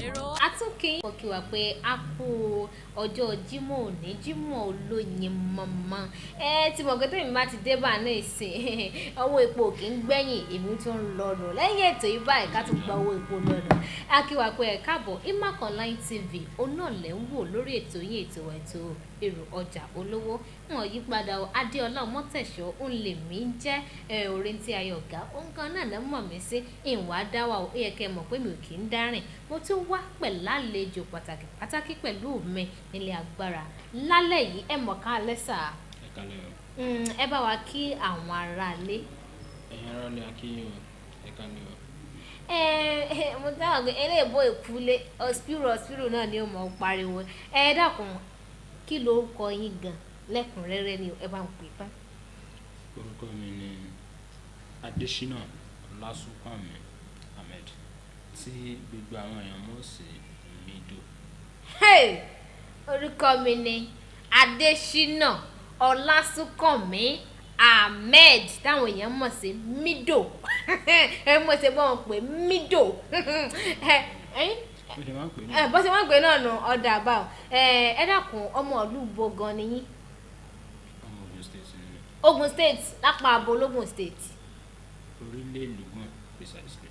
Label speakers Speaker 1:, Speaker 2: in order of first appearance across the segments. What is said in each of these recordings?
Speaker 1: atúnkì mo kí wa pé a kú ọjọ́ Jímọ̀ òní Jímọ̀ olóyin mọ̀mọ́ tí mo gbé mi bá ti dé bá náà ìsìn owó epo kì í gbẹ̀yìn èmi tó ń lọ́nà lẹ́yìn ètò yìí báyìí ká tún gba owó epo lọ́nà a kí wa pé ẹ káàbọ̀ Imac Online TV onáàlẹ́ ń wò lórí ètò yín ètò èrò ọjà olówó wọn yí padà Adéọlá Ọmọ́tẹ̀ṣọ́ ń lè mí jẹ́ orin tí ayọ̀ ọ̀gá òun kan náà lẹ́ mọ̀ mí sí ìwà dáwà ó yẹ kẹ́ mọ̀ pé mi ò kì í dárìn mo tún wá pẹ̀lú àlejò pàtàkì pẹ̀lú mi nílé agbára lálẹ́ yìí ẹ mọ̀ ká lẹ́sà ẹ bá wa kí àwọn aráalé.
Speaker 2: ẹ̀yin aráalé akíyìn o ẹ kálẹ́ o.
Speaker 1: mo dáhùn pé eléèbó ìkúlé ọ̀spírù náà ni ó mọ̀ pariwo dákun kí lorúkọ yín gan lẹ́kùnrẹ́rẹ́ ni ẹ bá ń pè tán.
Speaker 2: orúkọ mi ni Adésínà Ọlásùnkànmí Ahmed tí gbogbo àwọn èèyàn mọ̀ sí Mido.
Speaker 1: orúkọ mi ni Adésínà Ọlásùnkànmí Ahmed táwọn èèyàn mọ̀ sí Mido ẹ mọ̀ sí bọ́n pé Mido bó ṣe máa ń pè náà nù ọ̀dà àbáwọ̀ ẹ dákun ọmọ ìlú bo gan ni yín.
Speaker 2: ọmọ Ogun State ni.
Speaker 1: Ogun State lápá abo l'Ogun State.
Speaker 2: orílẹ̀ Ìlúgùn precisely.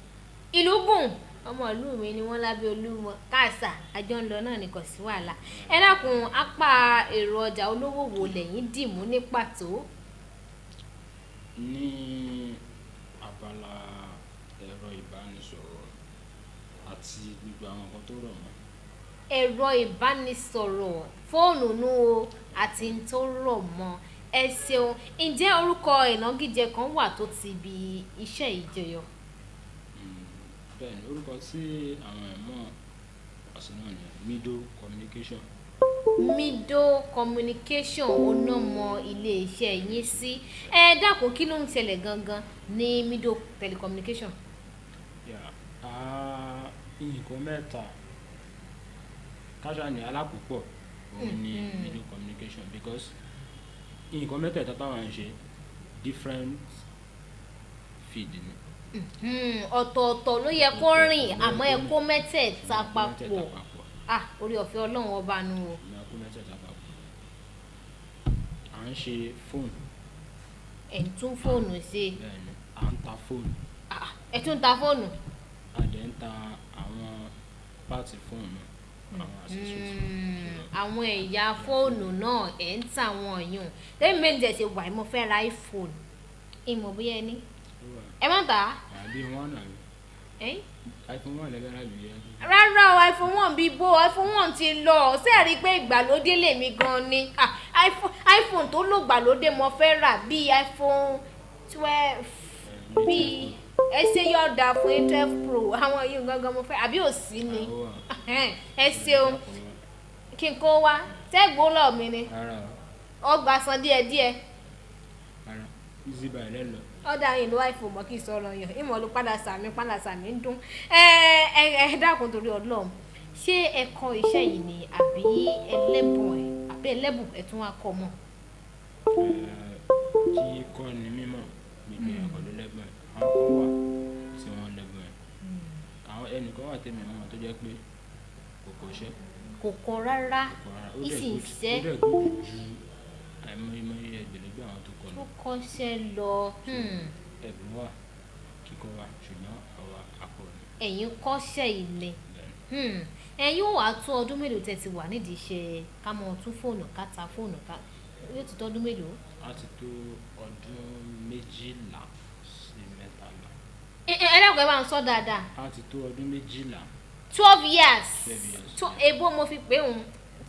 Speaker 1: Ìlúgùn ọmọ ìlú mi ni wọ́n lábẹ́ Olúmọ káàsà àjọ ńlọ náà ni kò sí wàhálà ẹ dákun apá èrò ọjà olówó wo lẹ́yìn dìmú ní pàtó.
Speaker 2: ní abala ẹ̀rọ ìbánisọ̀rọ̀ àti gbogbo àwọn nǹkan tó rọ̀ mọ́.
Speaker 1: ẹ̀rọ ìbánisọ̀rọ̀ fóònù nù o àti n tó rọ̀ mọ́ ẹ ṣeun ǹjẹ́ orúkọ ìnagijẹ kan wà tó ti bi iṣẹ́ ìjẹyọ.
Speaker 2: bẹ́ẹ̀ni orúkọ tí àwọn ẹ̀mọ́ ọ̀sìn náà ni Mido Communication.
Speaker 1: Mido Communication onámọ iléeṣẹ́ yín sí dákun kí ló ń ṣẹlẹ̀ gangan ní Mido Telecommunication.
Speaker 2: nǹkan mẹ́ta káṣá ní alápòpọ̀ òun ní Mido Communication because nǹkan mẹ́tẹ̀ẹ̀ta táwọn ń ṣe different feed ni.
Speaker 1: ọ̀tọ̀ọ̀tọ̀ ló yẹ kó rìn àmọ́ ẹ kó mẹ́tẹ̀ẹ̀ta papọ̀ orí ọ̀fẹ́ Ọlọ́run ọba nu o.
Speaker 2: kó mẹ́tẹ̀ẹ̀ta papọ̀ à ń ṣe fóònù.
Speaker 1: ẹ̀ ń tún fóònù ṣe.
Speaker 2: bẹ́ẹ̀ni à ń ta fóònù.
Speaker 1: ẹ tún ta fóònù.
Speaker 2: a dẹ̀ ń ta àwọn páàtì fóònù àwọn accessories fóònù.
Speaker 1: àwọn ẹ̀yà fóònù náà ẹ̀ ń tà wọ́n yùn lẹ́yìn méjì ẹ̀ ṣe wà mo fẹ́ ra iPhone ìmọ̀ bóyá ẹni ẹ má tà á.
Speaker 2: àbí wọn náà iPhone 1 lẹ́gbẹ̀ẹ́ rà lóye.
Speaker 1: rárá o iPhone 1 bíi bó iPhone 1 ti lọ ṣé ẹ rí i pé ìgbàlódé lèmi gan ni iPhone tó lò gbàlódé mo fẹ́ rà bíi iPhone 12 bíi ẹ ṣe yọ̀ọ̀dà fún 12 Pro àwọn yìí gangan mo fẹ́ àbí òsì ni ẹ ṣeun kí n kó wá tẹ́gbó lọ mi ni ọgbà san díẹ̀díẹ̀.
Speaker 2: easy buy lẹ́lọ.
Speaker 1: ọ̀dà yìí ló iPhone mọ́ kí n sọ̀rọ̀ yàn ìmọ̀ ló padà sàmì ń dún ẹ dákun torí Ọlọ́run ṣé ẹ kọ́ iṣẹ́ yìí ni àbí ẹlẹ́bùn ẹ̀ tún wá kọ́ mọ́.
Speaker 2: kí kọ́ ni mímọ̀ gbogbo ẹ̀kọ́ ló lẹ́bùn ẹ̀ àwọn kan wà tí wọ́n lẹ́bùn ẹ̀ àwọn ẹnìkan wà tẹ̀mí wọn tó jẹ́ pé kò kọ́ṣẹ́.
Speaker 1: kò kọ́ rárá ìsìn iṣẹ́.
Speaker 2: ó dẹ̀ gbòdì ju àìmọye ẹgbẹ̀lẹ́gbẹ̀ àwọn tó kọ́ lọ.
Speaker 1: tó kọ́ṣẹ́ lọ.
Speaker 2: ẹ̀bùn wà kíkọ́ wà ṣùgbọ́n àwa akọni.
Speaker 1: ẹ̀yin kọ́ṣẹ́ ilẹ̀ ẹ̀yin ò wá tó ọdún mélòó tẹ́ ti wà nídìí iṣẹ́ ká mọ tún fóònù ká ta fóònù ká yóò ti tó ọdún mélòó.
Speaker 2: a ti tó ọdún 12 sí 13.
Speaker 1: ẹlẹ́kọ̀ọ́ ẹ bá ń sọ dáadáa.
Speaker 2: a ti tó ọdún 12.
Speaker 1: 12 years.
Speaker 2: 12 years.
Speaker 1: èbó mo fi pé òun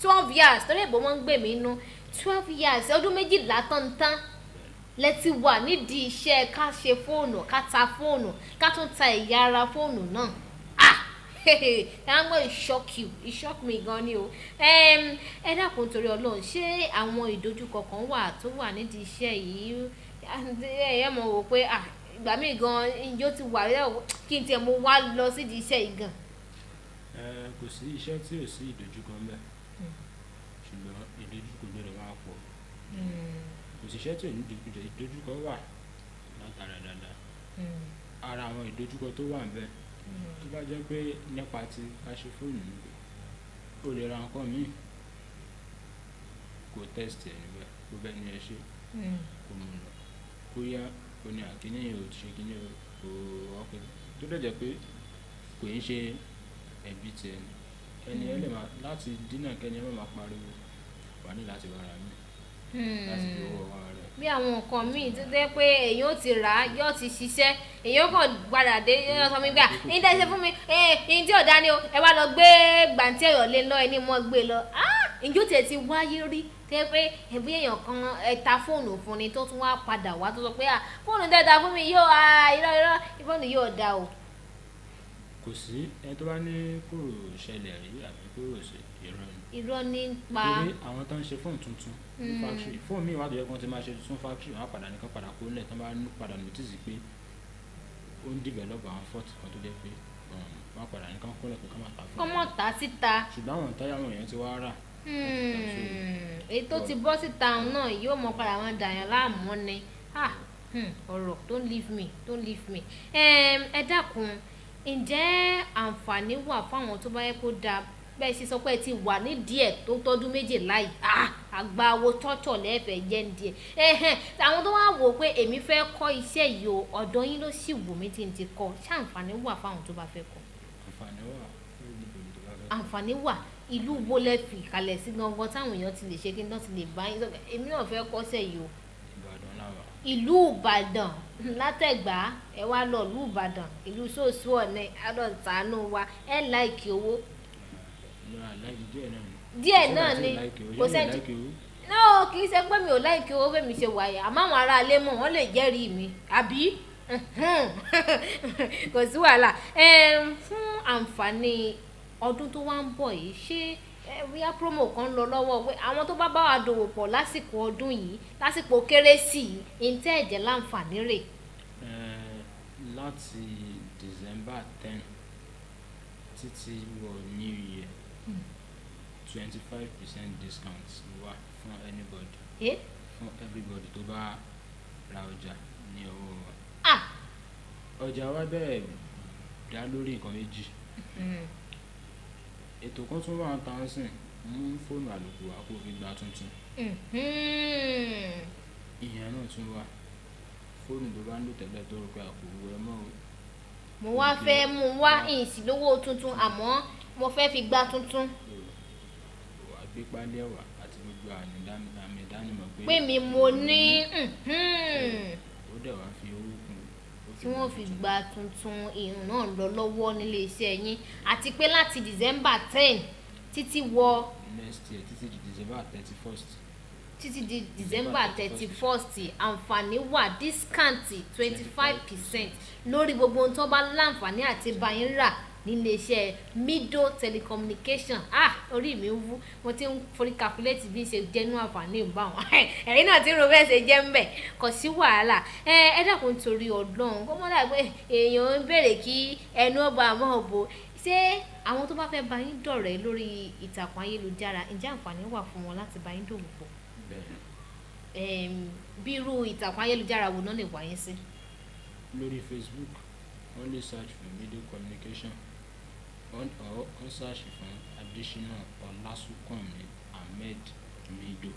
Speaker 1: 12 years torí èbó wọn ń gbè mí nú 12 years ọdún 12 tán lẹ ti wà nídìí iṣẹ́ ká ṣe fóònù ká ta fóònù ká tún ta ẹ̀yà ara fóònù náà àwọn ìṣọ́kì mi gan ni o ẹ dákun torí Ọlọ́run ṣé àwọn ìdojúkọ kan wà tó wà nídìí iṣẹ́ yìí ẹ mọ̀ wò pé ìgbà míì gan ìjọ ti wà kí n tiẹ̀ mo wá lọ sídìí iṣẹ́ yìí gan.
Speaker 2: kò sí iṣẹ́ tí ò sí ìdojúkọ ń bẹ ṣùgbọ́n ìdojúkọ gbọ́dọ̀ máa pọ̀ kò sí iṣẹ́ tí ò ní ìdojúkọ wà látara dáadáa ara àwọn ìdojúkọ tó wà ń bẹ tó bá jẹ́ pé nípa ti ká ṣe fóònù ni o lè ra nǹkan míì kó test ẹ̀ níbẹ̀ kó bẹ́ẹ̀ ni ẹ ṣe kó mú lọ bóyá o ní àkíní yìí o ti ṣe kíní o ọkọ̀ tó dẹ̀ jẹ́ pé kò ń ṣe ẹ̀bí ti ẹni ẹ lè máa láti dínà kẹ́ni ẹ má máa pariwo wà ní láti wàrà mi láti fi owó ọwọ́ rẹ̀.
Speaker 1: bí àwọn nǹkan míì tó jẹ́ pé èyàn ó ti rà á yóò ti ṣiṣẹ́ èyàn kàn gbàdà dé yóò sọ mi gbà ní tẹ́sí fún mi ní tí ò dání o ẹ wá lọ gbé gbàǹtí ẹ̀rọ lé lọ ẹni mọ́ gbé lọ ìjó tiẹ̀ ti wáyé rí tẹ́ pé ẹbí èèyàn kan ta fóònù fún ni tó tún wá padà wá tó sọ pé fóònù tẹ́ ta fún mi yóò irọ́ fóònù yóò da o.
Speaker 2: kò sí ẹni tó bá ní kúrò ṣẹlẹ̀ rí àbí kúrò ṣe
Speaker 1: irọ́ ní pa.
Speaker 2: torí àwọn tó ń ṣe fóònù tuntun ní factory fóònù míì wà tó yẹ kí wọ́n ti máa ṣe tuntun factory wọn á padà nìkan padà kó lẹ̀ tán bá padà notice pé ó ń develop àwọn fault kan tó jẹ́ pé wọ́n á padà nìkan kó lẹ̀ pé ká má ta fóònù.
Speaker 1: kọ́mọ̀ ta síta.
Speaker 2: ṣùgbọ́n àwọn táyà wọn yẹn ti wá rà.
Speaker 1: èyí tó ti bọ́ síta náà yóò mọ padà wọn dàyàn láàmú ni ọ̀rọ̀ don't leave me. ẹ dákun ǹjẹ́ àǹfààní wà fáwọn tó bá yẹ kó dáa bẹ́ẹ̀ sì sọ pé ẹ ti wà nídìí ẹ̀ tó tọ́dún méje láì àgbà wo tọ́tọ̀ lẹ́ẹ̀fẹ̀ jẹ́ nídìí ẹ̀ àwọn tó wá wò ó pé èmi fẹ́ kọ́ iṣẹ́ yìí o ọ̀dọ̀ yín ló sì wù mí tí n ti kọ́ ṣàǹfààní wà fáwọn tó bá fẹ́ kọ́. àǹfààní wà ìlú wo lẹ fi kalẹ̀ sí gangan táwọn èèyàn ti lè ṣe kí n náà ti lè bá yín sọ èmi náà fẹ́ kọ́ṣẹ́ yìí o. ìlú Ìbàdàn látẹ̀gbá ẹ wá lọ ìlú Ìbàdàn ìlú sòsò ọ̀nẹ́ àdọ̀tánú wa ẹ láìkì owó díẹ̀ náà ni kò sẹ́ni náà kì í ṣe pé mi ò láìkí owó fẹ́mi ṣe wáyà àmọ́ àwọn ará ilé mọ̀ wọ́n lè jẹ́rìí mi àbí kò sí wàhálà fún àǹfààní ọdún tó wá ń bọ̀ yìí ṣé bóyá promo kan lọ lọ́wọ́ pé àwọn tó bá bá wa dòwò pọ̀ lásìkò ọdún yìí lásìkò kérésì yìí ń tẹ́ ẹ̀jẹ̀ láǹfààní rẹ̀.
Speaker 2: láti December 10 títí wọ New Year 25% discount wà fún anybody fún everybody tó bá ra ọjà ní ọwọ́ wa. ọjà wa bẹ́ẹ̀ dá lórí nǹkan méjì. ètò kan tún wà ń tàn sìn mú fóònù àlòkù wa kó fi gba tuntun. ìyẹn náà tún wà fóònù tó bá ń lò tẹ́lẹ̀ tó rò pé àpò owó ẹ mọ́ o.
Speaker 1: mo wá fẹ́ mú wá ìsìn lówó tuntun àmọ́ mo fẹ́ fi gba tuntun.
Speaker 2: gbé pálí ẹ̀wà àti gbogbo àmì ìdánimọ̀
Speaker 1: pé mi mo ní.
Speaker 2: ó dẹ̀ wá fi owó kún
Speaker 1: tí wọ́n fi gba tuntun ìrùn náà lọ lọ́wọ́ nílé iṣẹ́ yín àti pé láti December 10 títí wọ.
Speaker 2: next year títí di December 31st.
Speaker 1: títí di December 31st àǹfààní wà dískáǹtì 25% lórí gbogbo ohun tó bá láǹfààní àti báyìí rà nílé iṣẹ́ Mido Telecommunication orí mi ń wú mo ti ń forí calculate bí n ṣe jẹ́nu àǹfààní ìbáwọn ẹ̀yin náà ti ń ro bẹ́ẹ̀ ṣe jẹ́ ń bẹ̀ kò sí wàhálà ẹ dákun torí Ọlọ́run kó mọ́ dà pé èèyàn ń béèrè kí ẹnu ọba àmọ́ òbò ṣé àwọn tó bá fẹ́ bá yín dọ̀rẹ́ lórí ìtàkùn ayélujára ǹjẹ́ àǹfààní wà fún wọn láti bá yín dòwò pọ̀ bí irú ìtàkùn ayélujára wo náà lè wá yín sí.
Speaker 2: lórí Facebook wọ́n lè search for Mido Communication or search fún Adésínà Ọlásùnkànmí Ahmed Mido.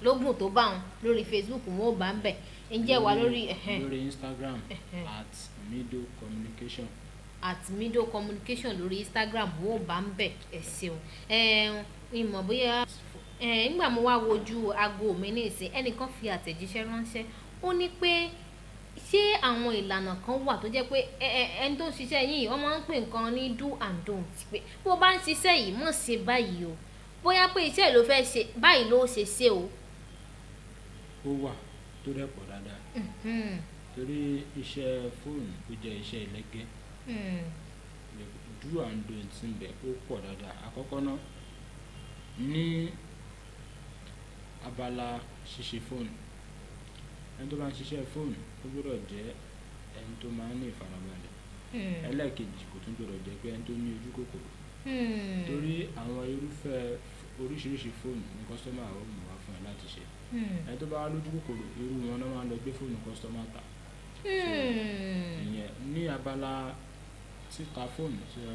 Speaker 1: lógún tó bá wọn lórí Facebook wọn ò bá ń bẹ̀ ǹjẹ́ wà lórí.
Speaker 2: lórí Instagram @Mido Communication.
Speaker 1: @Mido Communication lórí Instagram wọn ò bá ń bẹ̀ ẹ ṣeun ìmọ̀ bóyá nígbà mo wá wojú aago mi ní ìsìn ẹnìkan fi àtẹ̀jíṣẹ́ ránṣẹ́ ó ní pé ṣé àwọn ìlànà kan wà tó jẹ́ pé ẹni tó ń ṣiṣẹ́ yìí wọ́n máa ń pè nǹkan ní do and don't pé bó bá ń ṣiṣẹ́ yìí mọ̀ ṣe báyìí o bóyá pé iṣẹ́ ló fẹ́ ṣe báyìí ló ṣe o.
Speaker 2: ó wà tó dẹ̀ pọ̀ dáadáa torí iṣẹ́ fóònù ó jẹ́ iṣẹ́ ẹlẹ́gẹ́ do and don't ń bẹ ó pọ̀ dáadáa àkọ́kọ́ náà ní abala ṣíṣe fóònù ẹni tó bá ń ṣiṣẹ́ fóònù ó gbọ́dọ̀ jẹ́ ẹni tó máa ń ní ìfarabalẹ̀ ẹlẹ́ẹ̀kejì kò tún gbọ́dọ̀ jẹ́ pé ẹni tó ní ojú kòkòrò torí àwọn irúfẹ́ oríṣiríṣi fóònù ní kọ́sítọ́mà ó mú wá fún ẹ láti ṣe ẹni tó bá wá lójú kòkòrò irú wọn náà máa ń lọ gbé fóònù kọ́sítọ́mà ta ìyẹn ní abala títa fóònù síra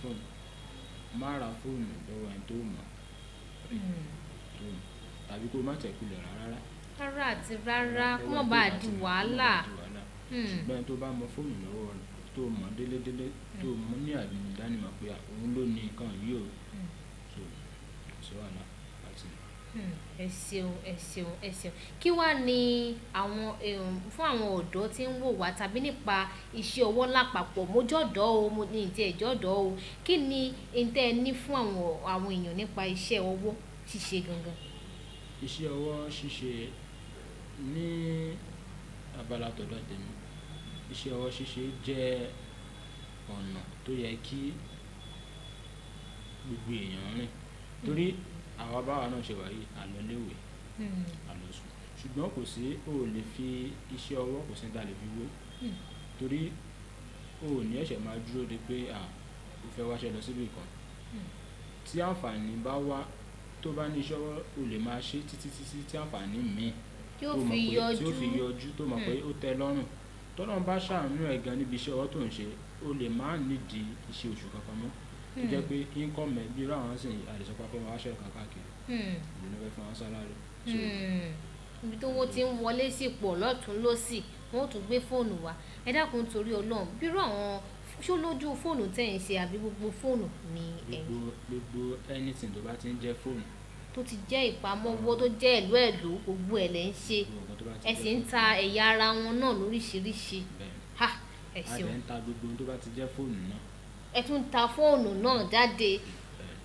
Speaker 2: fóònù, má ra fóònù lọ́wọ́ ẹni tó mọ̀ tàbí kó má tẹ̀ kulẹ̀ rárá.
Speaker 1: Rárá àti rárá kó má bàa di wàhálà.
Speaker 2: Ṣùgbọ́n ẹni tó bá mọ fóònù lọ́wọ́ rẹ̀ tó mọ̀ délédélé tó mọ̀ ní àdánimọ̀ pé òun ló ní nǹkan yìí o, so kò sí wàhálà láti lò.
Speaker 1: Ẹ ṣeun, ẹ ṣeun, ẹ ṣeun. Kí wá ni àwọn fún àwọn ọ̀dọ́ tí ń wò wá tàbí nípa iṣẹ́ ọwọ́ lápapọ̀, mo jọ̀dọ̀ o, mo ní ìtì ẹ̀ jọ̀dọ̀ o. Kí ni n tẹ́ ẹ ní fún àwọn èèyàn nípa iṣẹ́ ọwọ́ ṣíṣe gangan?
Speaker 2: Iṣẹ́ ọwọ́ ṣíṣe ní abala tọ̀dọ̀ tèmi, iṣẹ́ ọwọ́ ṣíṣe jẹ́ ọ̀nà tó yẹ kí gbogbo èèyàn rìn. Torí àwa báwa náà ṣe wà yìí, a lọ ilé ìwé, a lọ sùn. Ṣùgbọ́n kò sí, o ò lè fi iṣẹ́ ọwọ́, kò sí ní ta lè fi wé. Torí o ò ní ẹ̀ṣẹ̀ máa dúró de pé o fẹ́ wáṣẹ́ lọ síbì kan. Tí àǹfààní bá wá, tó bá ní iṣẹ́ ọwọ́, o lè máa ṣe títí tí àǹfààní míì
Speaker 1: Tí ó fi
Speaker 2: yọjú tó mọ̀ pé ó tẹ́ lọ́rùn. Tọ́lọ́run bá ṣàánú ẹ̀ gan níbi iṣẹ́ ọwọ́ tó ń ṣe, o lè má nídìí iṣẹ́ oṣù kankan mọ́. Tó jẹ́ pé income ẹ̀ bí irú àwọn sì àdìsọ́ pa fẹ́ máa wáṣẹ́ kan káàkiri. Ìlú ló fẹ́ fún wọn sálárì.
Speaker 1: Ibi tó wọ́n ti ń wọlé sí pọ̀ lọ́tún lósì, wọ́n ó tún gbé fóònù wá. Ẹ dákun torí Ọlọ́run, bí irú àwọn ṣó lójú fóònù tẹ́ ẹ̀ ń ṣe àbí gbogbo fóònù ni ẹ̀yin?
Speaker 2: Gbogbo anything tó bá ti ń jẹ́ fóònù.
Speaker 1: Tó ti jẹ́ ìpamọ́wọ́ tó jẹ́ ẹ̀lú gbogbo ẹ̀ lẹ́ ń ṣe. Ẹ sì ń ta ẹ̀yà ara wọn náà lóríṣiríṣi. Ẹ
Speaker 2: A
Speaker 1: ṣeun.
Speaker 2: dẹ̀ ń ta gbogbo ohun tó bá ti jẹ́ fóònù náà.
Speaker 1: Ẹ tún ń ta fóònù náà jáde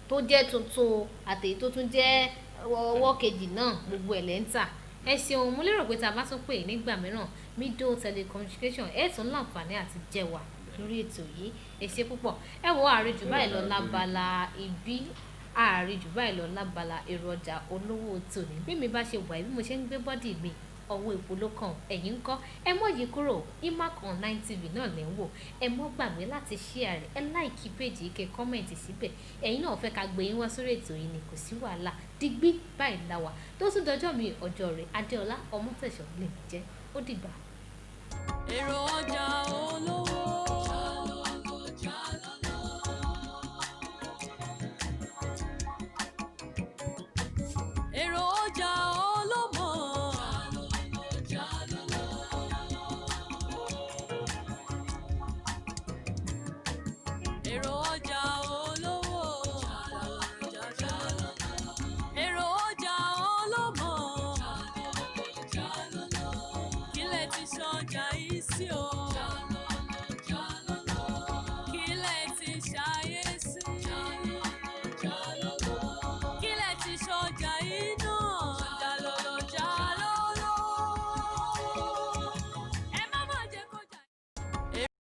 Speaker 1: tó jẹ́ tuntun àtèyí tó tún jẹ́ ọwọ́ kejì náà, gbogbo ẹ̀ lẹ́ ń tà. Ẹ ṣeun, mo lérò pé tá a bá tún pè é nígbà mìíràn, Mido Telecommunication ẹ̀ tún láǹfààní àti jẹ́ wa lórí ètò yìí. Ẹ ṣé púpọ̀. Ẹ wo àrejù báyìí lọ lábala ibi, àrejù báyìí lọ lábala èrò ọjà olówó tòní. Bí mi bá ṣe wà bí mo ṣe ń gbé bọ́dì mi, ọwọ́ epo ló kàn. Ẹ̀yin ńkọ́? Ẹ mọ̀ yìí kúrò, Imac Online TV náà lẹ́ ń wò. Ẹ mọ́ gbàgbé láti share rẹ̀, ẹ like page yìí, kẹ́ comment síbẹ̀. Ẹ̀yin náà fẹ́ ká gbé yín wá sórí ètò yìí ni, kò sí wàhálà. Digbí báyìí la wà. Tó tún dọjọ́ mi ọjọ́ rẹ̀, Adéọlá Ọmọ́tẹ̀ṣọ́ lè jẹ́. Ó dìgbà.
Speaker 3: Èrò ọjà olówó.